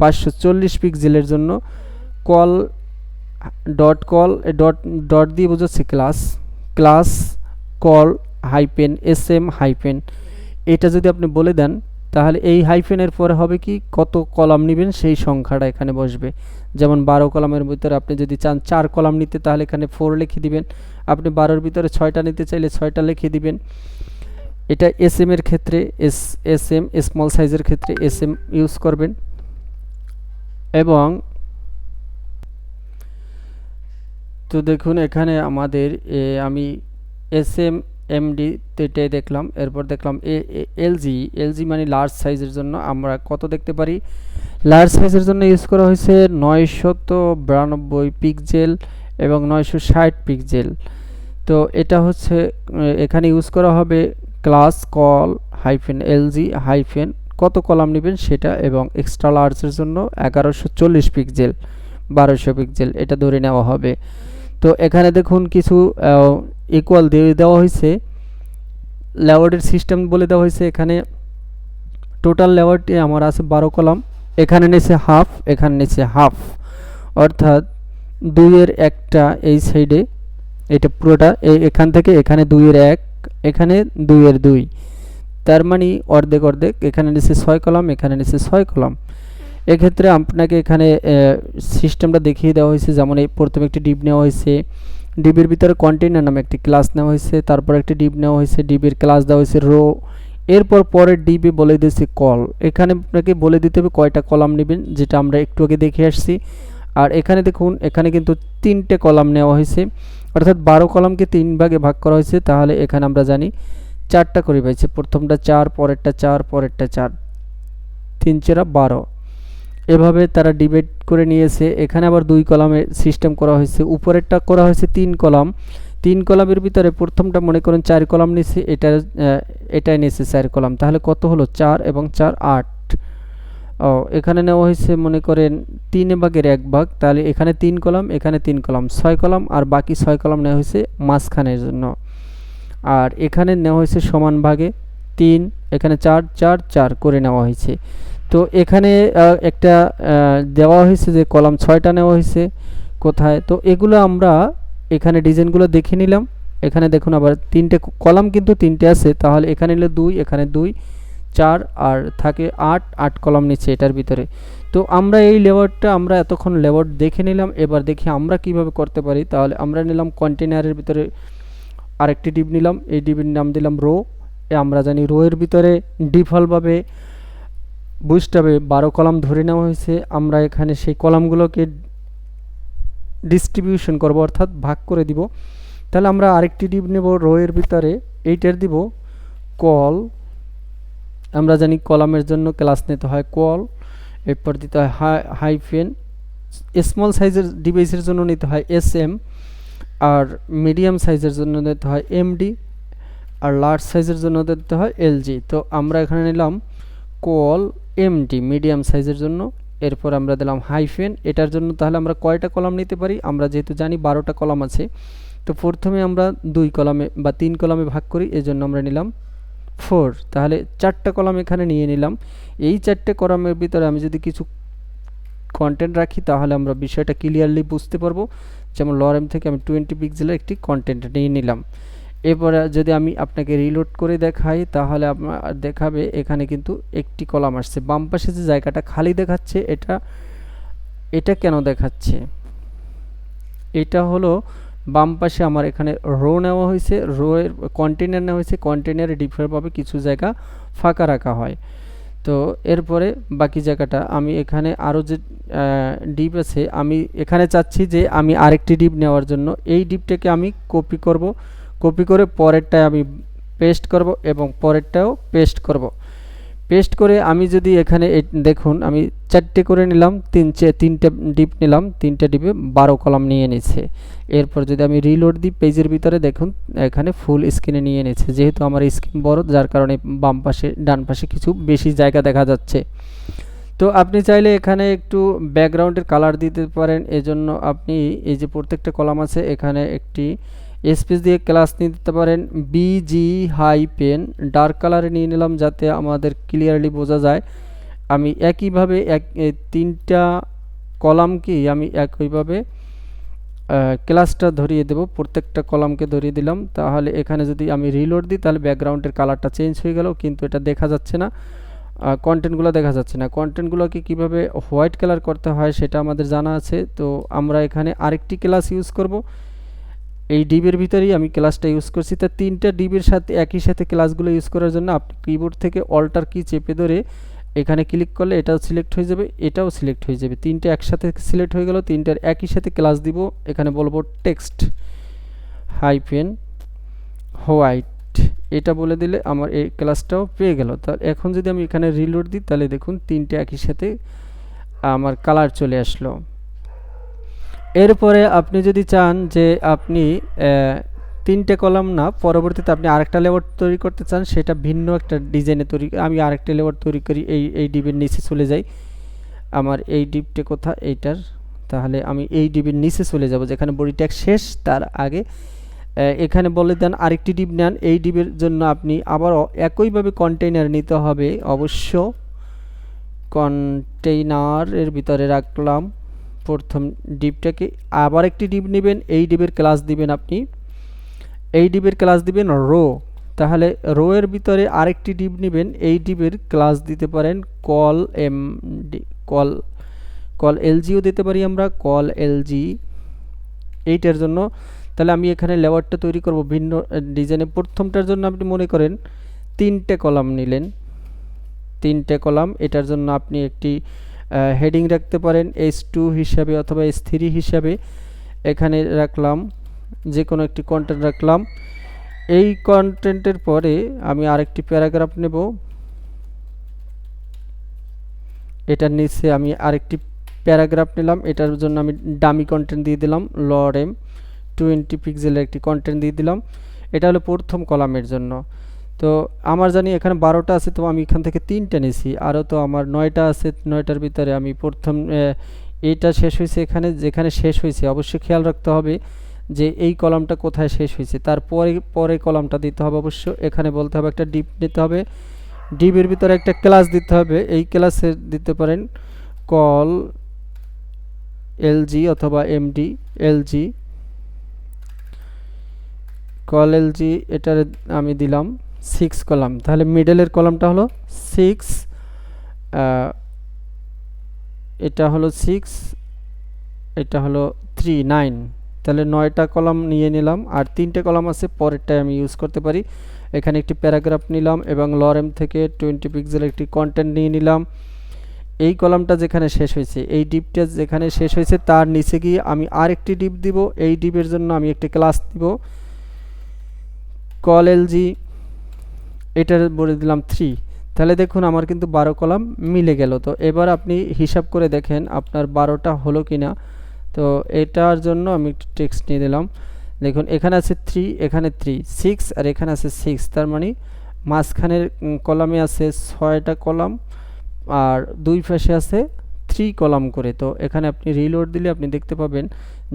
540 পিক্সেলের জন্য। কল ডট দিয়ে বোঝাচ্ছে class call hyphen SM hyphen. এটা যদি আপনি বলে দেন তাহলে এই হাইফেনের পরে হবে কি কত কলাম নেবেন সেই সংখ্যাটা এখানে বসবে। যেমন 12 কলামের ভিতরে আপনি যদি চান 4 কলাম নিতে তাহলে এখানে 4 লিখে দিবেন। আপনি 12-এর ভিতরে 6টা নিতে চাইলে 6টা লিখে দিবেন। এটা এসএম এর ক্ষেত্রে এসএম স্মল সাইজের ক্ষেত্রে এসএম ইউজ করবেন। এবং তো দেখুন এখানে আমাদের আমি এসএম এমডি তেটে দেখলাম। এরপর দেখলাম এলজি মানে লার্জ সাইজের জন্য আমরা কত দেখতে পারি। লার্জ সাইজের জন্য ইউজ করা হয়েছে 992 পিক্সেল এবং 960 পিক্সেল। তো এটা হচ্ছে এখানে ইউজ করা হবে class call hyphen LG hyphen কত কলাম নেবেন সেটা, এবং এক্সট্রা লার্জের জন্য 1140 পিক্সেল 1200 পিক্সেল এটা ধরে নেওয়া হবে। তো এখানে দেখুন কিছু ইকুয়াল দিয়ে দেওয়া হয়েছে। লেআউটের সিস্টেম বলে দেওয়া হয়েছে। এখানে টোটাল লেআউটে আমার আছে 12 কলাম, এখানে নিচে হাফ, এখানে নিচে হাফ, অর্থাৎ 2-এর একটা এই সাইডে এটা পুরোটা এখান থেকে এখানে 2-এর 1, এখানে 2-এর 2, তার মানে অর্ধেক অর্ধেক, এখানে নিচে 6 কলাম, এখানে নিচে 6 কলাম। এক্ষেত্রে আপনাকে এখানে সিস্টেমটা দেখিয়ে দেওয়া হয়েছে। যেমন এই প্রথমে একটি ডিপ নেওয়া হয়েছে, ডিবের ভিতরে কন্টেইনার নামে একটি ক্লাস নেওয়া হয়েছে, তারপর একটি ডিপ নেওয়া হয়েছে, ডিবের ক্লাস দেওয়া হয়েছে রো, এরপর পরের ডিবে বলে দিয়েছে কল। এখানে আপনাকে বলে দিতে হবে কয়টা কলাম নেবেন, যেটা আমরা একটু আগে দেখে আসছি। আর এখানে দেখুন, এখানে কিন্তু 3টে কলাম নেওয়া হয়েছে, অর্থাৎ 12 কলামকে 3 ভাগে ভাগ করা হয়েছে। তাহলে এখানে আমরা জানি 4টা করে পাইছে, প্রথমটা 4, পরেরটা 4, পরেরটা 4, 3 4 12। এভাবে তারা ডিভাইড করে নিয়েছে। এখানে আবার 2 কলামের সিস্টেম করা হয়েছে, উপরেরটা করা হয়েছে 3 কলাম। 3 কলামের ভিতরে প্রথমটা মনে করেন 4 কলাম নিয়েছে, এটাই নিয়েছে 4 কলাম। তাহলে কত হলো? 4 এবং 4 8। এখানে নেওয়া হয়েছে মনে করেন 3 ভাগের 1 ভাগ, তাহলে এখানে 3 কলাম, এখানে 3 কলাম, 6 কলাম, আর বাকি 6 কলাম নেওয়া হয়েছে মাঝখানের জন্য। আর এখানে নেওয়া হয়েছে সমান ভাগে 3, এখানে 4 4 4 করে নেওয়া হয়েছে। তো এখানে একটা দেওয়া হয়েছে যে কলাম 6টা নেওয়া হয়েছে কোথায়। তো এগুলো আমরা এখানে ডিজাইনগুলো দেখে নিলাম। এখানে দেখুন আবার 3টে কলাম কিন্তু 3টে আছে, তাহলে এখানে নিলে 2, এখানে 2 4, আর থাকে 8 8 কলাম নিচ্ছে এটার ভিতরে। তো আমরা এই লেআউটটা আমরা এতক্ষণ লেআউট দেখে নিলাম। এবার দেখি আমরা কিভাবে করতে পারি। তাহলে আমরা নিলাম কন্টেইনারের ভিতরে আরেকটি ডিপ নিলাম, এই ডিপের নাম দিলাম রো। আমরা জানি রো এর ভিতরে ডিফল্টভাবে বুস্টআপে 12 কলাম ধরে নেওয়া হয়েছে। আমরা এখানে সেই কলামগুলোকে ডিস্ট্রিবিউশন করব, অর্থাৎ ভাগ করে দিব। তাহলে আমরা আরেকটি ডিপ নেব রো এর ভিতরে, এইটার দিব কল। আমরা জানি কলামের জন্য ক্লাস নিতে হয় কল, এরপর দিতে হয় হাইফেন। স্মল সাইজের ডিভাইসের জন্য নিতে হয় SM, আর মিডিয়াম সাইজের জন্য নিতে হয় MD, আর লার্জ সাইজের জন্য দিতে হয় LG। তো আমরা এখানে নিলাম কল MD মিডিয়াম সাইজের জন্য, এরপর আমরা দিলাম হাইফেন এটার জন্য। তাহলে আমরা কয়টা কলাম নিতে পারি? আমরা যেহেতু জানি 12টা কলাম আছে, তো প্রথমে আমরা 2 কলামে বা 3 কলামে ভাগ করি, এজন্য আমরা নিলাম 4। তাহলে 4টা কলাম এখানে নিয়ে নিলাম। এই 4টে কলামের ভিতরে আমি যদি কিছু কন্টেন্ট রাখি, তাহলে আমরা বিষয়টা ক্লিয়ারলি বুঝতে পারবো। যেমন লরেম থেকে আমি 20 পিক্সেলের একটি কন্টেন্ট নিয়ে নিলাম। এরপরে যদি আমি আপনাকে রিলোড করে দেখাই, তাহলে আপনার দেখাবে এখানে কিন্তু একটি কলাম আসছে। বাম পাশে যে জায়গাটা খালি দেখাচ্ছে, এটা কেন দেখাচ্ছে? এটা হলো বাম পাশে আমার এখানে রো নেওয়া হয়েছে, রো এর কন্টেইনার নেওয়া হয়েছে, কন্টেইনারে ডিফল্টভাবে কিছু জায়গা ফাঁকা রাখা হয়। তো এরপরে বাকি জায়গাটা আমি এখানে আরও যে ডিপ আছে, আমি এখানে চাচ্ছি যে আমি আরেকটি ডিপ নেওয়ার জন্য এই ডিপটাকে আমি কপি করব, কপি করে পরেরটায় আমি পেস্ট করব এবং পরেরটাও পেস্ট করব। পেস্ট করে আমি যদি এখানে দেখুন আমি 4টে করে নিলাম, 3টে ডিপ নিলাম, 3টে ডিপে 12 কলাম নিয়ে নিচ্ছে। এরপর যদি আমি রিলোড দিই পেজের ভিতরে, দেখুন এখানে ফুল স্ক্রিনে নিয়ে নিচ্ছে। যেহেতু আমার স্ক্রিন বড়, যার কারণে বাম পাশে ডান পাশে কিছু বেশি জায়গা দেখা যাচ্ছে। তো আপনি চাইলে এখানে একটু ব্যাকগ্রাউন্ডের কালার দিতে পারেন। এজন্য আপনি এই যে প্রত্যেকটা কলাম আছে এখানে একটি স্পেস দিয়ে ক্লাস নিয়ে দিতে পারেন। BG হাইপেন ডার্ক কালারে নিয়ে নিলাম, যাতে আমাদের ক্লিয়ারলি বোঝা যায়। আমি একইভাবে 3টা কলামকে আমি একইভাবে ক্লাসটা ধরিয়ে দেব, প্রত্যেকটা কলামকে ধরিয়ে দিলাম। তাহলে এখানে যদি আমি রিলোড দিই, তাহলে ব্যাকগ্রাউন্ডের কালারটা চেঞ্জ হয়ে গেল, কিন্তু এটা দেখা যাচ্ছে না, কন্টেন্টগুলো দেখা যাচ্ছে না। কন্টেন্টগুলোকে কিভাবে হোয়াইট কালার করতে হয় সেটা আমাদের জানা আছে। তো আমরা এখানে আরেকটি ক্লাস ইউজ করব, এই ডিবের ভিতরেই আমি ক্লাসটা ইউজ করছি। তা 3টা ডিবের সাথে একই সাথে ক্লাসগুলো ইউজ করার জন্য আপনি কিবোর্ড থেকে অল্টার কি চেপে ধরে এখানে ক্লিক করলে এটাও সিলেক্ট হয়ে যাবে, এটাও সিলেক্ট হয়ে যাবে। 3টে একসাথে সিলেক্ট হয়ে গেল, 3টার একই সাথে ক্লাস দিব। এখানে বলবো টেক্সট হাইফেন হোয়াইট, এটা বলে দিলে আমার এই ক্লাসটাও পেয়ে গেল। তা এখন যদি আমি এখানে রিলোড দিই, তাহলে দেখুন 3টে একই সাথে আমার কালার চলে আসলো। এরপরে আপনি যদি চান যে আপনি 3টে কলাম না, পরবর্তীতে আপনি আরেকটা লেআউট তৈরি করতে চান, সেটা ভিন্ন একটা ডিজাইনে তৈরি, আমি আরেকটা লেআউট তৈরি করি। এই ডিবের নিচে চলে যাই, আমার এই ডিপটা কোথা এইটার, তাহলে আমি এই ডিবের নিচে চলে যাব যেখানে বডি ট্যাগ শেষ, তার আগে এখানে বলে দেন আরেকটি ডিপ নেন। এই ডিবের জন্য আপনি আবার একইভাবে কন্টেইনার নিতে হবে, অবশ্য কন্টেইনারের ভিতরে রাখলাম প্রথম ডিপটাকে। আবার একটি ডিপ নেবেন, এই ডিবের ক্লাস দিবেন আপনি, এই ডিবের ক্লাস দিবেন রো। তাহলে রো এর ভিতরে আরেকটি ডিভ নেবেন, এই ডিভের ক্লাস দিতে পারেন call MD, call call NGO দিতে পারি আমরা, কল এলজি এইটার জন্য। তাহলে আমি এখানে লেআউটটা তৈরি করব ভিন্ন ডিজাইনে। প্রথমটার জন্য আপনি মনে করেন 3টে কলাম নিলেন, 3টে কলাম, এটার জন্য আপনি একটি হেডিং রাখতে পারেন H2 হিসাবে অথবা H3 হিসাবে। এখানে রাখলাম যে কোনো একটি কন্টেন্ট রাখলাম। এই কন্টেন্টের পরে আমি আরেকটি প্যারাগ্রাফ নেব, এটার নিচে আমি আরেকটি প্যারাগ্রাফ নিলাম, এটার জন্য আমি ডামি কন্টেন্ট দিয়ে দিলাম লরেম 20 পিক্সেলের একটি কন্টেন্ট দিয়ে দিলাম। এটা হলো প্রথম কলামের জন্য। তো আমার জানি এখানে 12টা আছে, তো আমি এখান থেকে 3টে নিয়েছি, আরও তো আমার 9টা আছে, 9টার ভিতরে আমি প্রথম এইটা শেষ হয়েছে এখানে, যেখানে শেষ হয়েছে অবশ্যই খেয়াল রাখতে হবে যে এই কলামটা কোথায় শেষ হয়েছে, তারপরে পরে কলামটা দিতে হবে। অবশ্য এখানে বলতে হবে একটা ডিপ নিতে হবে, ডিপের ভিতরে একটা ক্লাস দিতে হবে, এই ক্লাসে দিতে পারেন কল এলজি অথবা এমডি এলজি, কল এলজি, এটার আমি দিলাম 6 কলাম। তাহলে মিডলের কলামটা হলো 6, এটা হলো 6, এটা হলো 3, 9। তাহলে 9টা কলাম নিয়ে নিলাম, আর 3টে কলাম আছে পরেরটায় আমি ইউজ করতে পারি। এখানে একটি প্যারাগ্রাফ নিলাম এবং লরেম থেকে 20 পিক্সেল একটি কন্টেন্ট নিয়ে নিলাম। এই কলামটা যেখানে শেষ হয়েছে, এই ডিপটা যেখানে শেষ হয়েছে তার নিচে গিয়ে আমি আরেকটি ডিপ দিব। এই ডিপের জন্য আমি একটি ক্লাস দিব কল এলজি, এটার বলে দিলাম 3। তাহলে দেখুন আমার কিন্তু 12 কলাম মিলে গেল। তো এবার আপনি হিসাব করে দেখেন আপনার 12টা হলো কিনা। তো এটার জন্য আমি একটু টেক্সট নিয়ে দিলাম। দেখুন এখানে আছে 3, এখানে 3, 6 আর এখানে আছে 6, তার মানে মাঝখানের কলামে আছে 6টা কলাম আর দুই পাশে আছে 3 কলাম করে। তো এখানে আপনি রিলোড দিলে আপনি দেখতে পাবেন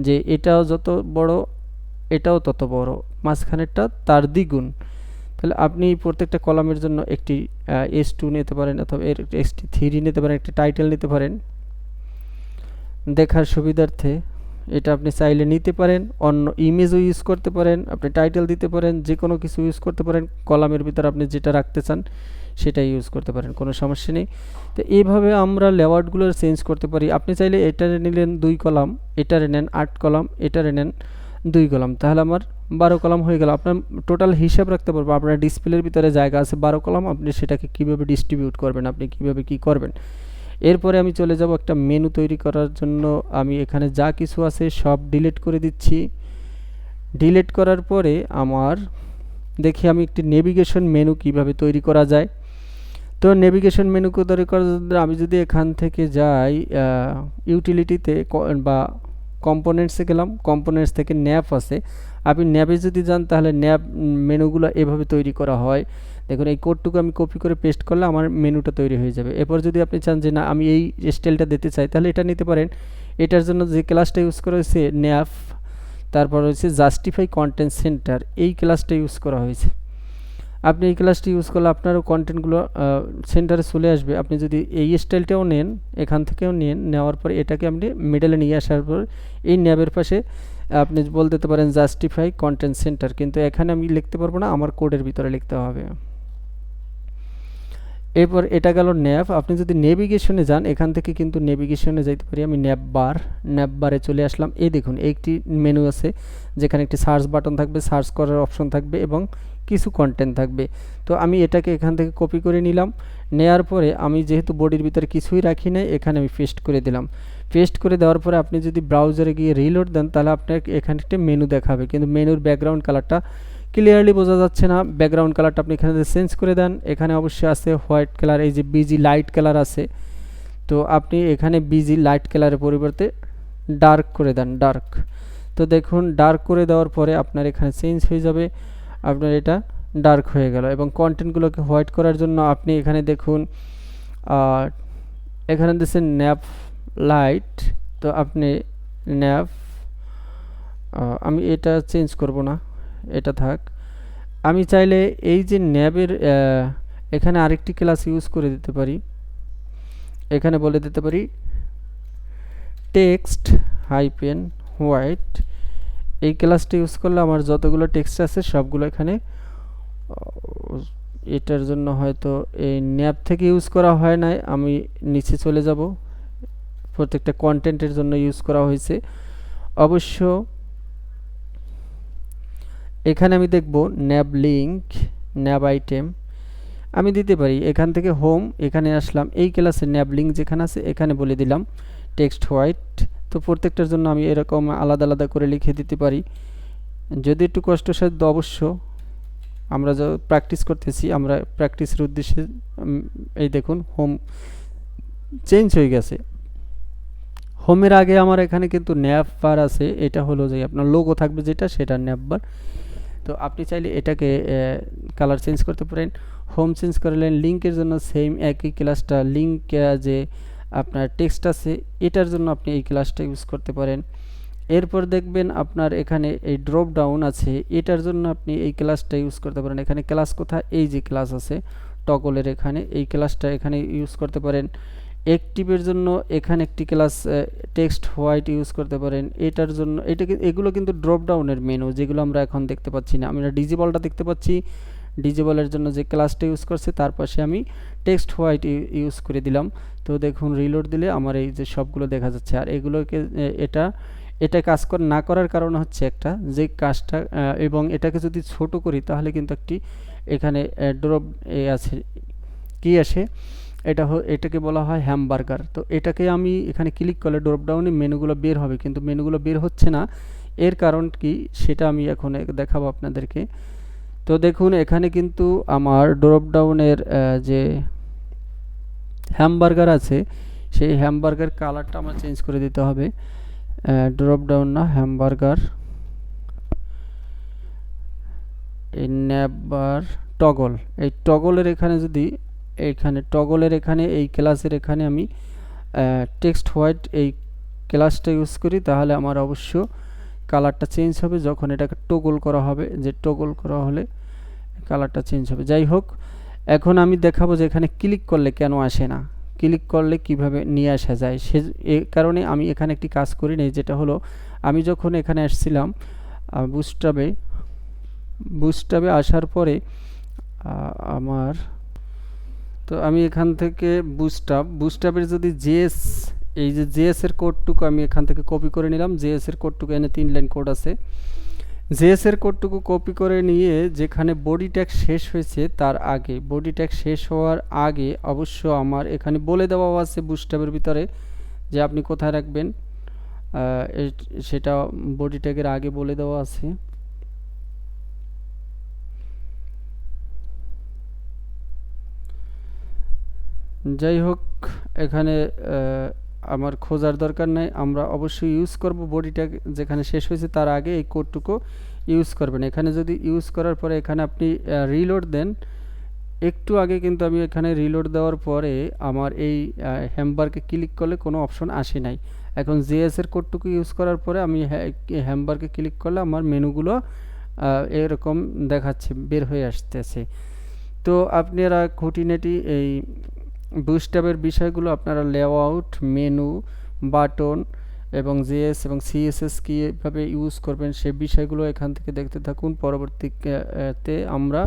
যে এটাও যত বড় এটাও তত বড়, মাঝখানেরটা তার দ্বিগুণ। তাহলে আপনি প্রত্যেকটা কলামের জন্য একটি S2 নিতে পারেন অথবা S3 নিতে পারেন, একটি টাইটেল নিতে পারেন দেখার সুবিধার্থে। এটা আপনি চাইলে নিতে পারেন, অন্য ইমেজও ইউজ করতে পারেন, আপনি টাইটেল দিতে পারেন, যে কোনো কিছু ইউজ করতে পারেন। কলামের ভিতরে আপনি যেটা রাখতে চান সেটা ইউজ করতে পারেন, কোনো সমস্যা নেই। তো এইভাবে আমরা লেআউটগুলো চেঞ্জ করতে পারি। আপনি চাইলে এটারে নিলেন 2 কলাম, এটারে নেন 8 কলাম, এটারে নেন 2 কলাম, তাহলে আমার 12 কলাম হয়ে গেল। আপনার টোটাল হিসাব রাখতে পারবো, আপনার ডিসপ্লের ভিতরে জায়গা আছে 12 কলাম, আপনি সেটাকে কিভাবে ডিস্ট্রিবিউট করবেন, আপনি কিভাবে কি করবেন। এরপরে আমি চলে যাব একটা মেনু তৈরি করার জন্য। আমি এখানে যা কিছু আছে সব ডিলিট করে দিচ্ছি। ডিলিট করার পরে আমার দেখি আমি একটি নেভিগেশন মেনু কিভাবে তৈরি করা যায়। তো নেভিগেশন মেনু তৈরি করার জন্য আমি যদি এখান থেকে যাই ইউটিলিটিতে বা কম্পোনেন্টসে গেলাম, কম্পোনেন্টস থেকে ন্যাপ আছে, আপনি ন্যাপে যদি যান তাহলে ন্যাপ মেনুগুলো এভাবে তৈরি করা হয়। দেখুন এই কোডটুকু আমি কপি করে পেস্ট করলে আমার মেনুটা তৈরি হয়ে যাবে। এরপর যদি আপনি চান যে না আমি এই স্টাইলটা দিতে চাই তাহলে এটা নিতে পারেন। এটার জন্য যে ক্লাসটা ইউজ করা হয়েছে ন্যাপ, তারপর হচ্ছে জাস্টিফাই কন্টেন্ট সেন্টার, এই ক্লাসটা ইউজ করা হয়েছে। আপনি এই ক্লাসটি ইউজ করলে আপনারও কন্টেন্টগুলো সেন্টারে চলে আসবে। আপনি যদি এই স্টাইলটাও নেন, এখান থেকেও নেন, নেওয়ার পর এটাকে আপনি মিডলে নিয়ে আসার পর এই ন্যাবের পাশে আপনি বলতে পারেন জাস্টিফাই কন্টেন্ট সেন্টার, কিন্তু এখানে আমি লিখতে পারবো না, আমার কোডের ভিতরে লিখতে হবে। এরপর এটা গেল ন্যাপ। আপনি যদি নেভিগেশনে যান এখান থেকে কিন্তু নেভিগেশনে যাইতে পারি আমি ন্যাপ বারে চলে আসলাম। এই দেখুন একটি মেনু আছে যেখানে একটি সার্চ বাটন থাকবে, সার্চ করার অপশন থাকবে এবং কিছু কন্টেন্ট থাকবে। তো আমি এটাকে এখান থেকে কপি করে নিলাম। নেয়ার পরে আমি যেহেতু বডির ভিতরে কিছুই রাখি নাই, এখানে আমি পেস্ট করে দিলাম। পেস্ট করে দেওয়ার পরে আপনি যদি ব্রাউজারে গিয়ে রিলোড দেন তাহলে আপনাকে এখানে একটা মেনু দেখাবে, কিন্তু মেনুর ব্যাকগ্রাউন্ড কালারটা ক্লিয়ারলি বোঝা যাচ্ছে না। ব্যাকগ্রাউন্ড কালারটা আপনি এখানে চেঞ্জ করে দেন। এখানে অবশ্যই আছে হোয়াইট কালার, এই যে বিজি লাইট কালার আছে, তো আপনি এখানে বিজি লাইট কালারের পরিবর্তে ডার্ক করে দেন, ডার্ক। তো দেখুন ডার্ক করে দেওয়ার পরে আপনার এখানে চেঞ্জ হয়ে যাবে, আপনার এটা ডার্ক হয়ে গেল। এবং কন্টেন্টগুলোকে হোয়াইট করার জন্য আপনি এখানে দেখুন এখানে দিচ্ছেন ন্যাপ লাইট, তো আপনি ন্যাপ, আমি এটা চেঞ্জ করব না, এটা থাক। আমি চাইলে এই যে ন্যাবের এখানে আরেকটি ক্লাস ইউজ করে দিতে পারি, এখানে বলে দিতে পারি টেক্সট হাইপেন হোয়াইট। এই ক্লাসটা ইউজ করলে আমার যতগুলো টেক্সট আছে সবগুলো এখানে এটার জন্য হয়তো এই ন্যাব থেকে ইউজ করা হয় নাই, আমি নিচে চলে যাব। প্রত্যেকটা কন্টেন্টের জন্য ইউজ করা হয়েছে। অবশ্য এখানে আমি দেখব ন্যাব লিঙ্ক, ন্যাব আইটেম আমি দিতে পারি। এখান থেকে হোম, এখানে আসলাম, এই ক্লাসের ন্যাব লিঙ্ক যেখানে আছে এখানে বলে দিলাম টেক্সট হোয়াইট। তো প্রত্যেকটার জন্য আমি এরকম আলাদা আলাদা করে লিখে দিতে পারি, যদি একটু কষ্টসাধ্য অবশ্য। আমরা যা প্র্যাকটিস করতেছি, আমরা প্র্যাকটিসের উদ্দেশ্যে এই দেখুন হোম চেঞ্জ হয়ে গেছে। হোমের আগে আমার এখানে কিন্তু ন্যাব বার আছে, এটা হলো যে আপনার লোগো থাকবে যেটা, সেটা ন্যাব বার। তো আপনি চাইলে এটাকে কালার চেঞ্জ করতে পারেন। হোম চেঞ্জ করলেন, লিঙ্কের জন্য সেম একই ক্লাসটা, লিঙ্ক যে আপনার টেক্সট আছে এটার জন্য আপনি এই ক্লাসটা ইউজ করতে পারেন। এরপর দেখবেন আপনার এখানে এই ড্রপ ডাউন আছে, এটার জন্য আপনি এই ক্লাসটা ইউজ করতে পারেন। এখানে ক্লাস কোথায়, এই যে ক্লাস আছে টগলের এখানে, এই ক্লাসটা এখানে ইউজ করতে পারেন। অ্যাক্টিভের জন্য এখানে একটি ক্লাস টেক্সট হোয়াইট ইউজ করতে পারেন। এটার জন্য এগুলো কিন্তু ড্রপ ডাউনের মেনু, যেগুলো আমরা এখন দেখতে পাচ্ছি না। আমরা ডিজেবলটা দেখতে পাচ্ছি, ডিজেবলের জন্য যে ক্লাসটা ইউজ করছে তার পাশে আমি টেক্সট হোয়াইট ইউজ করে দিলাম। তো দেখুন রিলোড দিলে আমার এই যে সবগুলো দেখা যাচ্ছে। আর এগুলোকে এটা কাজ না করার কারণ হচ্ছে একটা যে কাজটা, এবং এটাকে যদি ছোট করি তাহলে কিন্তু একটি এখানে ড্রপ আছে, কি আসে, এটাকে বলা হয় হ্যামবার্গার। তো এটাকে আমি এখানে ক্লিক করলে ড্রপ ডাউনে মেনুগুলো বের হবে, কিন্তু মেনুগুলো বের হচ্ছে না। এর কারণ কি সেটা আমি এখন দেখাবো আপনাদেরকে। তো দেখুন এখানে কিন্তু আমার ড্রপ ডাউনের যে হ্যামবার্গার আছে সেই হ্যামবার্গার কালারটা আমার চেঞ্জ করে দিতে হবে। ড্রপ ডাউন না, হ্যামবার্গার, এই ন্যাববার টগল, এই টগলের এখানে যদি এইখানে টগলের এখানে এই ক্লাসের এখানে আমি টেক্সট হোয়াইট এই ক্লাসটা ইউজ করি, তাহলে আমার অবশ্য কালারটা চেঞ্জ হবে যখন এটাকে টগল করা হবে, যে টগল করা হলে কালারটা চেঞ্জ হবে। যাই হোক, এখন আমি দেখাবো যে এখানে ক্লিক করলে কেন আসে না, ক্লিক করলে কিভাবে নিয়ে আসা যায়। এই কারণে আমি এখানে একটি কাজ করি নাই, যেটা হলো আমি যখন এখানে আসছিলাম বুস্টাবে আসার পরে আমার, তো আমি এখান থেকে বুস্টাপের যদি জেএস, এই যে জেএস এর কোডটুকু আমি এখান থেকে কপি করে নিলাম। জেএস এর কোডটুকু এনে 3 লাইন কোড আছে, জেএস এর কোডটুকু কপি করে নিয়ে যেখানে বডি ট্যাগ শেষ হয়েছে তার আগে, বডি ট্যাগ শেষ হওয়ার আগে অবশ্য আমার এখানে বলে দেওয়া আছে বুস্টাপের ভিতরে যে আপনি কোথায় রাখবেন, সেটা বডি ট্যাগের আগে বলে দেওয়া আছে। যাই হোক, এখানে আমার খোঁজার দরকার নাই, আমরা অবশ্যই ইউজ করব বডি ট্যাগ যেখানে শেষ হয়েছে তার আগে এই কোডটুকু ইউজ করবেন। এখানে যদি ইউজ করার পরে এখানে আপনি রিলোড দেন, একটু আগে কিন্তু আমি এখানে রিলোড দেওয়ার পরে আমার এই হ্যামবারকে ক্লিক করলে কোনো অপশন আসে নাই। এখন জেএস এর কোডটুকু ইউজ করার পরে আমি হ্যামবারকে ক্লিক করলে আমার মেনুগুলো এরকম দেখাচ্ছে, বের হয়ে আসতেছে। তো আপনারা খুঁটিনাটি এই বুস্টআপের বিষয়গুলো আপনারা লেআউট, মেনু, বাটন এবং জেএস এবং সিএসএস কীভাবে ইউজ করবেন সে বিষয়গুলো এখান থেকে দেখতে থাকুন। পরবর্তীতে আমরা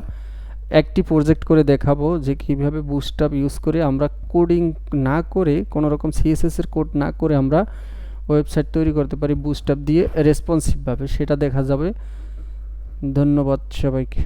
একটি প্রজেক্ট করে দেখাবো যে কিভাবে বুস্টআপ ইউজ করে আমরা কোডিং না করে, কোনো রকম সিএসএস এর কোড না করে আমরা ওয়েবসাইট তৈরি করতে পারি বুস্টআপ দিয়ে রেসপন্সিভভাবে, সেটা দেখা যাবে। ধন্যবাদ সবাইকে।